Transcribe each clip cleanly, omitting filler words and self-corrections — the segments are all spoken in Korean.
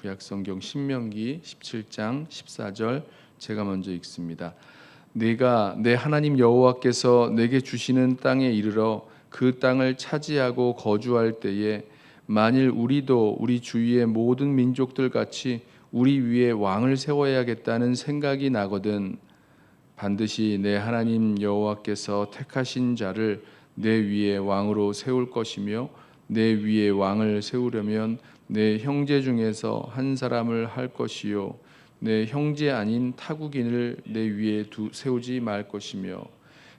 구약성경 신명기 17장 14절 제가 먼저 읽습니다. 내가 내 하나님 여호와께서 내게 주시는 땅에 이르러 그 땅을 차지하고 거주할 때에 만일 우리도 우리 주위의 모든 민족들 같이 우리 위에 왕을 세워야겠다는 생각이 나거든 반드시 내 하나님 여호와께서 택하신 자를 내 위에 왕으로 세울 것이며 내 위에 왕을 세우려면 내 형제 중에서 한 사람을 할 것이요 내 형제 아닌 타국인을 내 위에 세우지 말 것이며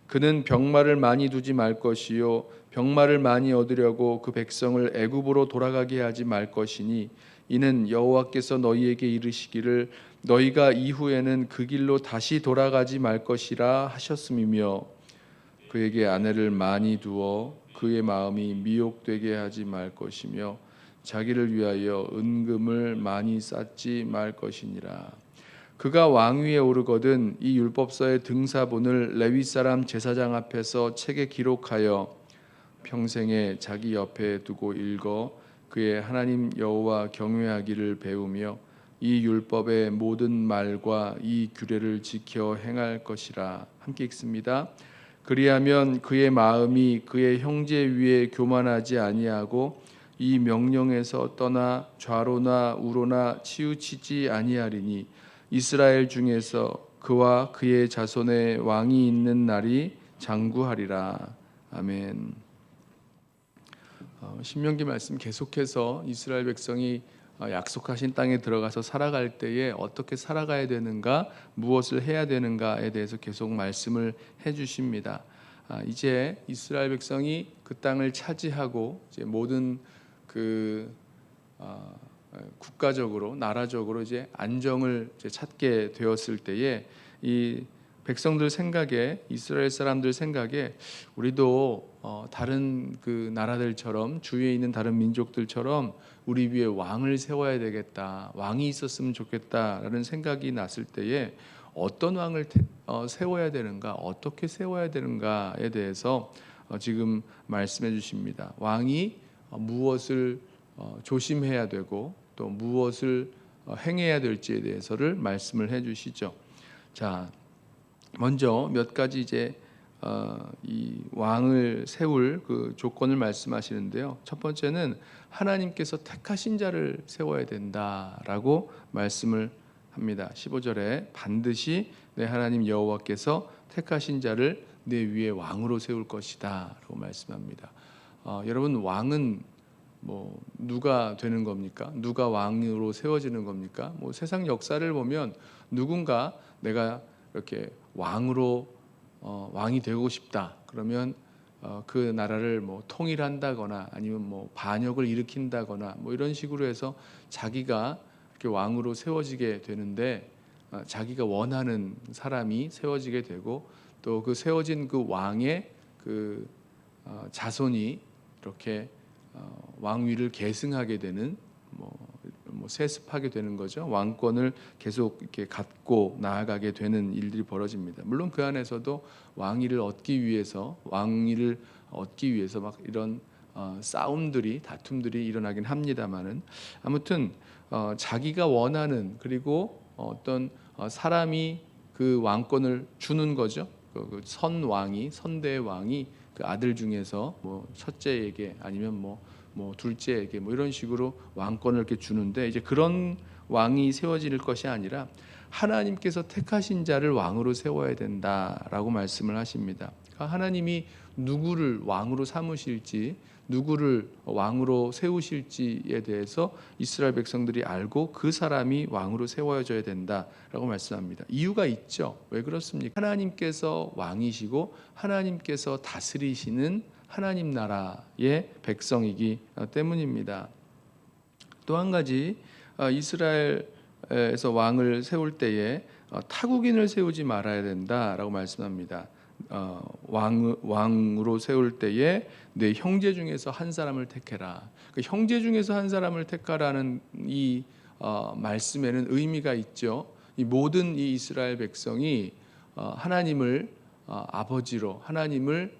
그는 병마를 많이 두지 말 것이요 병마를 많이 얻으려고 그 백성을 애굽으로 돌아가게 하지 말 것이니 이는 여호와께서 너희에게 이르시기를 너희가 이후에는 그 길로 다시 돌아가지 말 것이라 하셨음이며 그에게 아내를 많이 두어 그의 마음이 미혹되게 하지 말 것이며 자기를 위하여 은금을 많이 쌓지 말 것이니라. 그가 왕위에 오르거든 이 율법서의 등사본을 레위 사람 제사장 앞에서 책에 기록하여 평생에 자기 옆에 두고 읽어 그의 하나님 여호와 경외하기를 배우며 이 율법의 모든 말과 이 규례를 지켜 행할 것이라. 함께 읽습니다. 그리하면 그의 마음이 그의 형제 위에 교만하지 아니하고 이 명령에서 떠나 좌로나 우로나 치우치지 아니하리니 이스라엘 중에서 그와 그의 자손의 왕이 있는 날이 장구하리라. 아멘. 신명기 말씀 계속해서 이스라엘 백성이 약속하신 땅에 들어가서 살아갈 때에 어떻게 살아가야 되는가, 무엇을 해야 되는가에 대해서 계속 말씀을 해주십니다. 이제 이스라엘 백성이 그 땅을 차지하고 이제 모든 국가적으로 나라적으로 이제 안정을 이제 찾게 되었을 때에 이 백성들 생각에 이스라엘 사람들 생각에 우리도 다른 그 나라들처럼 주위에 있는 다른 민족들처럼 우리 위에 왕을 세워야 되겠다, 왕이 있었으면 좋겠다라는 생각이 났을 때에 어떤 왕을 세워야 되는가, 어떻게 세워야 되는가에 대해서 지금 말씀해 주십니다. 왕이 무엇을 조심해야 되고 또 무엇을 행해야 될지에 대해서를 말씀을 해주시죠. 자, 먼저 몇 가지 이제 이 왕을 세울 그 조건을 말씀하시는데요. 첫 번째는 하나님께서 택하신 자를 세워야 된다라고 말씀을 합니다. 15절에 반드시 내 하나님 여호와께서 택하신 자를 내 위에 왕으로 세울 것이다라고 말씀합니다. 여러분, 왕은 뭐 누가 되는 겁니까? 누가 왕으로 세워지는 겁니까? 뭐 세상 역사를 보면 누군가 내가 이렇게 왕으로 왕이 되고 싶다 그러면 그 나라를 뭐 통일한다거나 아니면 뭐 반역을 일으킨다거나 뭐 이런 식으로 해서 자기가 이렇게 왕으로 세워지게 되는데 자기가 원하는 사람이 세워지게 되고 또 그 세워진 그 왕의 그 자손이 이렇게 왕위를 계승하게 되는 뭐 세습하게 되는 거죠. 왕권을 계속 이렇게 갖고 나아가게 되는 일들이 벌어집니다. 물론 그 안에서도 왕위를 얻기 위해서 막 이런 싸움들이 다툼들이 일어나긴 합니다만은 아무튼 자기가 원하는 그리고 어떤 사람이 그 왕권을 주는 거죠. 그 선왕이 선대 왕이 그 아들 중에서 뭐 첫째에게 아니면 뭐 둘째에게 뭐 이런 식으로 왕권을 이렇게 주는데 이제 그런 왕이 세워질 것이 아니라 하나님께서 택하신 자를 왕으로 세워야 된다라고 말씀을 하십니다. 그러니까 하나님이 누구를 왕으로 삼으실지 누구를 왕으로 세우실지에 대해서 이스라엘 백성들이 알고 그 사람이 왕으로 세워져야 된다라고 말씀합니다. 이유가 있죠. 왜 그렇습니까? 하나님께서 왕이시고 하나님께서 다스리시는 하나님 나라의 백성이기 때문입니다. 또 한 가지 이스라엘에서 왕을 세울 때에 타국인을 세우지 말아야 된다라고 말씀합니다. 왕으로 세울 때에 내 형제 중에서 한 사람을 택해라. 그 형제 중에서 한 사람을 택하라는 이 말씀에는 의미가 있죠. 이 모든 이 이스라엘 백성이 하나님을 아버지로 하나님을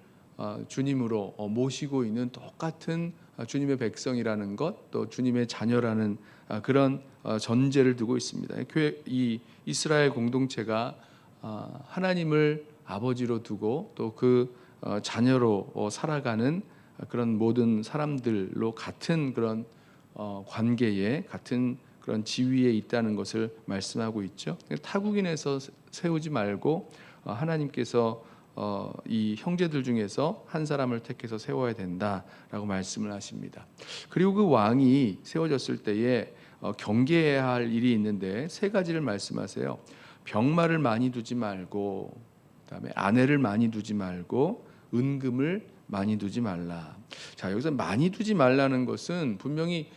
주님으로 모시고 있는 똑같은 주님의 백성이라는 것, 또 주님의 자녀라는 그런 전제를 두고 있습니다. 이 이스라엘 공동체가 하나님을 아버지로 두고 또 그 자녀로 살아가는 그런 모든 사람들로 같은 그런 관계에, 같은 그런 지위에 있다는 것을 말씀하고 있죠. 타국인에서 세우지 말고 하나님께서 이 형제들 중에서 한 사람을 택해서 세워야 된다라고 말씀을 하십니다. 그리고 그 왕이 세워졌을 때에 경계해야 할 일이 있는데 세 가지를 말씀하세요. 병마를 많이 두지 말고, 그다음에 아내를 많이 두지 말고, 은금을 많이 두지 말라. 자, 여기서 많이 두지 말라는 것은 분명히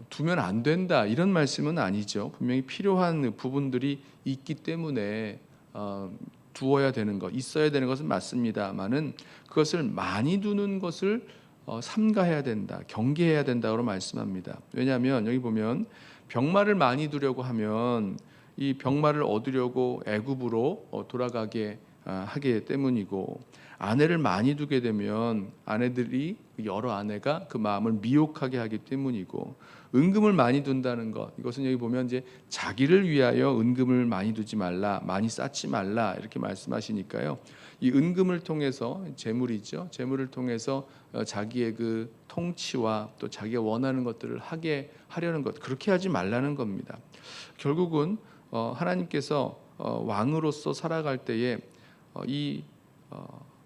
두면 안 된다 이런 말씀은 아니죠. 분명히 필요한 부분들이 있기 때문에 두어야 되는 것, 있어야 되는 것은 맞습니다만은 그것을 많이 두는 것을 삼가해야 된다, 경계해야 된다고 말씀합니다. 왜냐하면 여기 보면 병마를 많이 두려고 하면 이 병마를 얻으려고 애굽으로 돌아가게 하기 때문이고, 아내를 많이 두게 되면 아내들이 여러 아내가 그 마음을 미혹하게 하기 때문이고, 은금을 많이 둔다는 것, 이것은 여기 보면 이제 자기를 위하여 은금을 많이 두지 말라, 많이 쌓지 말라 이렇게 말씀하시니까요. 이 은금을 통해서 재물이죠. 재물을 통해서 자기의 그 통치와 또 자기가 원하는 것들을 하려는 것, 그렇게 하지 말라는 겁니다. 결국은 하나님께서 왕으로서 살아갈 때에 이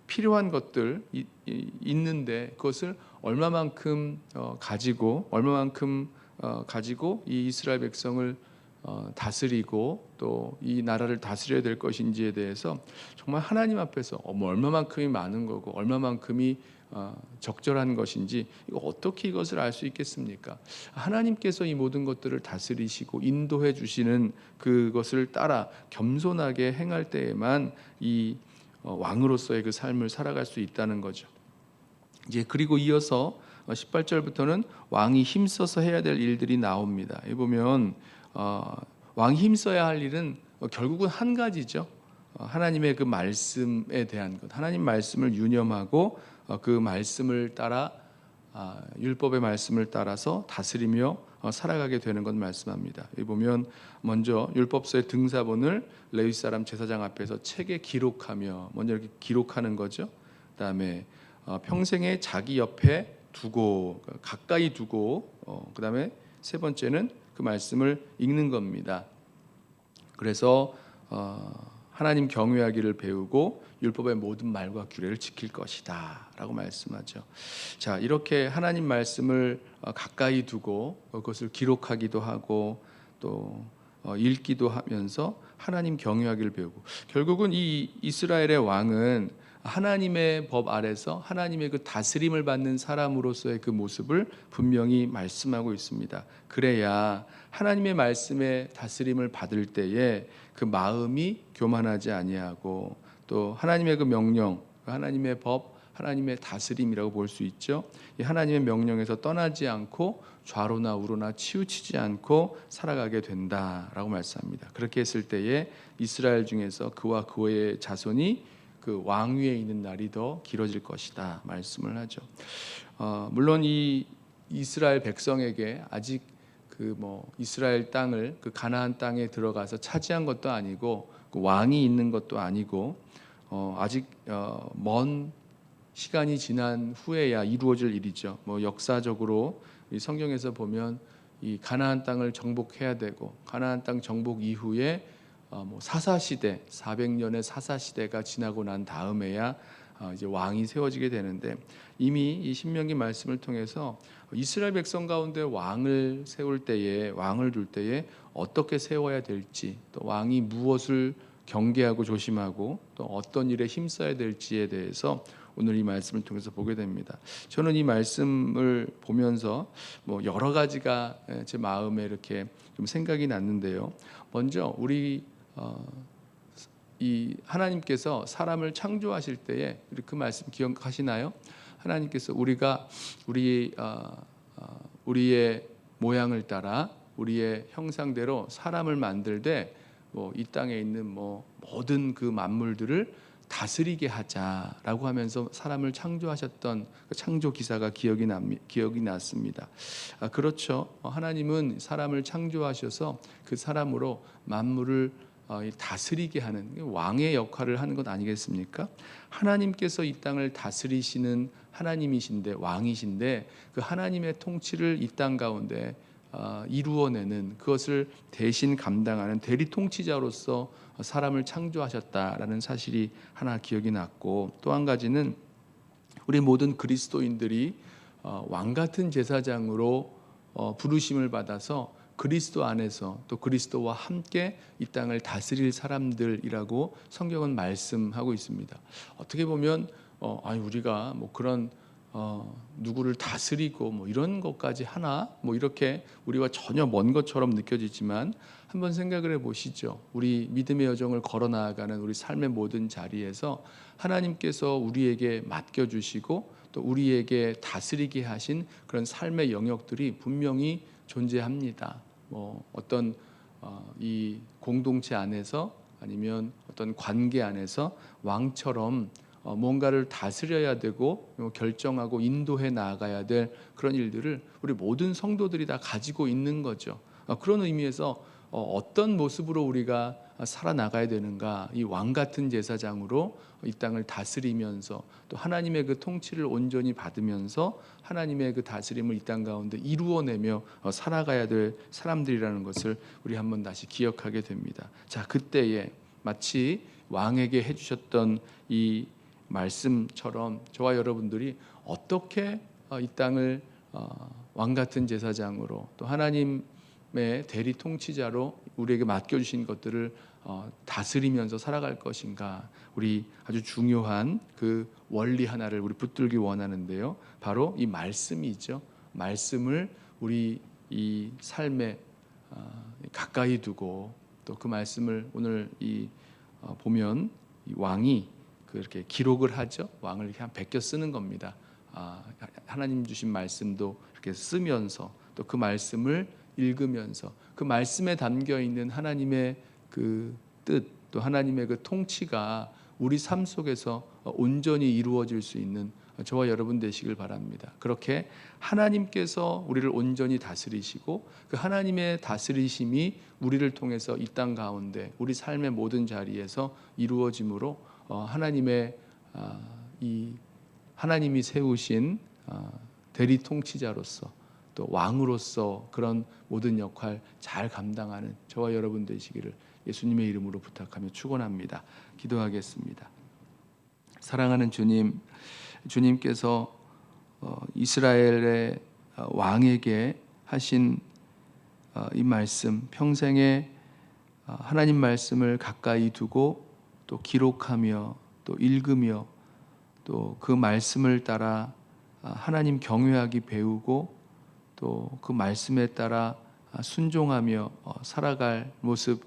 필요한 것들 있는데 그것을 얼마만큼 가지고 이 이스라엘 백성을 다스리고 또 이 나라를 다스려야 될 것인지에 대해서 정말 하나님 앞에서 얼마만큼이 많은 거고 얼마만큼이 적절한 것인지 어떻게 이것을 알 수 있겠습니까? 하나님께서 이 모든 것들을 다스리시고 인도해 주시는 그것을 따라 겸손하게 행할 때에만 이 왕으로서의 그 삶을 살아갈 수 있다는 거죠. 이제 그리고 이어서 18절부터는 왕이 힘써서 해야 될 일들이 나옵니다. 여기 보면 왕이 힘써야 할 일은 결국은 한 가지죠. 하나님의 그 말씀에 대한 것, 하나님 말씀을 유념하고 그 말씀을 따라 율법의 말씀을 따라서 다스리며 살아가게 되는 것 말씀합니다. 여기 보면 먼저 율법서의 등사본을 레위 사람 제사장 앞에서 책에 기록하며, 먼저 이렇게 기록하는 거죠. 그다음에 평생에 자기 옆에 두고, 가까이 두고, 그다음에 세 번째는 그 말씀을 읽는 겁니다. 그래서 하나님 경외하기를 배우고 율법의 모든 말과 규례를 지킬 것이다 라고 말씀하죠. 자, 이렇게 하나님 말씀을 가까이 두고 그것을 기록하기도 하고 또 읽기도 하면서 하나님 경외하기를 배우고, 결국은 이 이스라엘의 왕은 하나님의 법 아래서 하나님의 그 다스림을 받는 사람으로서의 그 모습을 분명히 말씀하고 있습니다. 그래야 하나님의 말씀에 다스림을 받을 때에 그 마음이 교만하지 아니하고 또 하나님의 그 명령, 하나님의 법, 하나님의 다스림이라고 볼 수 있죠. 이 하나님의 명령에서 떠나지 않고 좌로나 우로나 치우치지 않고 살아가게 된다라고 말씀합니다. 그렇게 했을 때에 이스라엘 중에서 그와 그의 자손이 그 왕위에 있는 날이 더 길어질 것이다 말씀을 하죠. 물론 이 이스라엘 백성에게 아직 그 이스라엘 땅을, 그 가나안 땅에 들어가서 차지한 것도 아니고 그 왕이 있는 것도 아니고 아직 먼 시간이 지난 후에야 이루어질 일이죠. 역사적으로 이 성경에서 보면 이 가나안 땅을 정복해야 되고, 가나안 땅 정복 이후에 사사 시대, 400년의 사사 시대가 지나고 난 다음에야 이제 왕이 세워지게 되는데, 이미 이 신명기 말씀을 통해서 이스라엘 백성 가운데 왕을 세울 때에, 왕을 둘 때에 어떻게 세워야 될지, 또 왕이 무엇을 경계하고 조심하고 또 어떤 일에 힘써야 될지에 대해서 오늘 이 말씀을 통해서 보게 됩니다. 저는 이 말씀을 보면서 여러 가지가 제 마음에 이렇게 좀 생각이 났는데요. 먼저 우리 이 하나님께서 사람을 창조하실 때에 그 말씀 기억하시나요? 하나님께서 우리가 우리의 모양을 따라 우리의 형상대로 사람을 만들되 이 땅에 있는 모든 그 만물들을 다스리게 하자라고 하면서 사람을 창조하셨던 그 창조 기사가 기억이 났습니다. 그렇죠. 하나님은 사람을 창조하셔서 그 사람으로 만물을 다스리게 하는 왕의 역할을 하는 것 아니겠습니까? 하나님께서 이 땅을 다스리시는 하나님이신데, 왕이신데, 그 하나님의 통치를 이 땅 가운데 이루어내는, 그것을 대신 감당하는 대리 통치자로서 사람을 창조하셨다라는 사실이 하나 기억이 났고, 또 한 가지는 우리 모든 그리스도인들이 왕 같은 제사장으로 부르심을 받아서 그리스도 안에서 또 그리스도와 함께 이 땅을 다스릴 사람들이라고 성경은 말씀하고 있습니다. 어떻게 보면 우리가 뭐 그런 누구를 다스리고 뭐 이런 것까지 하나, 뭐 이렇게 우리와 전혀 먼 것처럼 느껴지지만, 한번 생각을 해보시죠. 우리 믿음의 여정을 걸어 나아가는 우리 삶의 모든 자리에서 하나님께서 우리에게 맡겨주시고 또 우리에게 다스리게 하신 그런 삶의 영역들이 분명히 존재합니다. 뭐 어떤 이 공동체 안에서, 아니면 어떤 관계 안에서 왕처럼 뭔가를 다스려야 되고 결정하고 인도해 나아가야 될 그런 일들을 우리 모든 성도들이 다 가지고 있는 거죠. 그런 의미에서 어떤 모습으로 우리가 살아나가야 되는가, 이 왕 같은 제사장으로 이 땅을 다스리면서 또 하나님의 그 통치를 온전히 받으면서 하나님의 그 다스림을 이 땅 가운데 이루어내며 살아가야 될 사람들이라는 것을 우리 한번 다시 기억하게 됩니다. 자, 그때에 마치 왕에게 해주셨던 이 말씀처럼 저와 여러분들이 어떻게 이 땅을 왕 같은 제사장으로 또 하나님의 대리 통치자로 우리에게 맡겨주신 것들을 다스리면서 살아갈 것인가, 우리 아주 중요한 그 원리 하나를 우리 붙들기 원하는데요, 바로 이 말씀이죠. 말씀을 우리 이 삶에 가까이 두고, 또 그 말씀을 오늘 보면 이 왕이 그렇게 기록을 하죠. 왕을 이렇게 베껴 쓰는 겁니다. 하나님 주신 말씀도 이렇게 쓰면서, 또 그 말씀을 읽으면서 그 말씀에 담겨 있는 하나님의 그 뜻, 또 하나님의 그 통치가 우리 삶 속에서 온전히 이루어질 수 있는 저와 여러분 되시길 바랍니다. 그렇게 하나님께서 우리를 온전히 다스리시고 그 하나님의 다스리심이 우리를 통해서 이 땅 가운데 우리 삶의 모든 자리에서 이루어짐으로 하나님이 세우신 대리 통치자로서 또 왕으로서 그런 모든 역할 잘 감당하는 저와 여러분 되시기를 예수님의 이름으로 부탁하며 축원합니다. 기도하겠습니다. 사랑하는 주님, 주님께서 이스라엘의 왕에게 하신 이 말씀, 평생에 하나님 말씀을 가까이 두고 또 기록하며 또 읽으며 또 그 말씀을 따라 하나님 경외하기 배우고 또 그 말씀에 따라 순종하며 살아갈 모습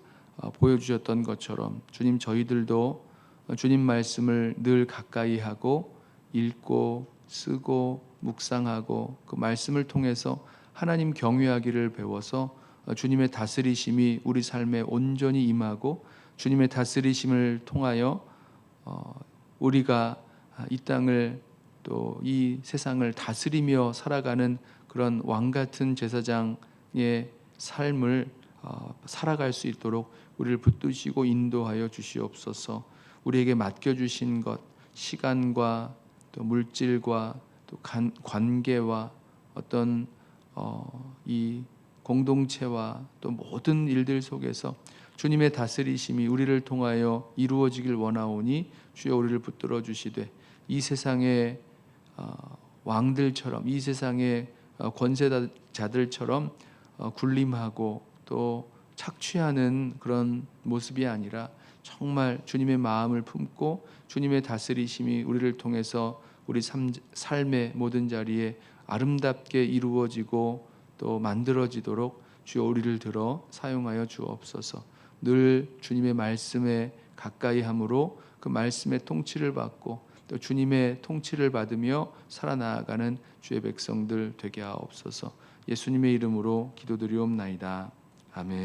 보여주셨던 것처럼, 주님, 저희들도 주님 말씀을 늘 가까이 하고 읽고 쓰고 묵상하고 그 말씀을 통해서 하나님 경외하기를 배워서 주님의 다스리심이 우리 삶에 온전히 임하고 주님의 다스리심을 통하여 우리가 이 땅을 또 이 세상을 다스리며 살아가는 그런 왕 같은 제사장의 삶을 살아갈 수 있도록 우리를 붙드시고 인도하여 주시옵소서. 우리에게 맡겨주신 것, 시간과 또 물질과 또 관계와 어떤 이 공동체와 또 모든 일들 속에서 주님의 다스리심이 우리를 통하여 이루어지길 원하오니 주여 우리를 붙들어 주시되 이 세상의 왕들처럼, 이 세상의 권세자들처럼 군림하고 또 착취하는 그런 모습이 아니라 정말 주님의 마음을 품고 주님의 다스리심이 우리를 통해서 우리 삶의 모든 자리에 아름답게 이루어지고 또 만들어지도록 주여 우리를 들어 사용하여 주옵소서. 늘 주님의 말씀에 가까이 함으로 그 말씀의 통치를 받고 또 주님의 통치를 받으며 살아나가는 주의 백성들 되게 하옵소서. 예수님의 이름으로 기도드리옵나이다. 아멘.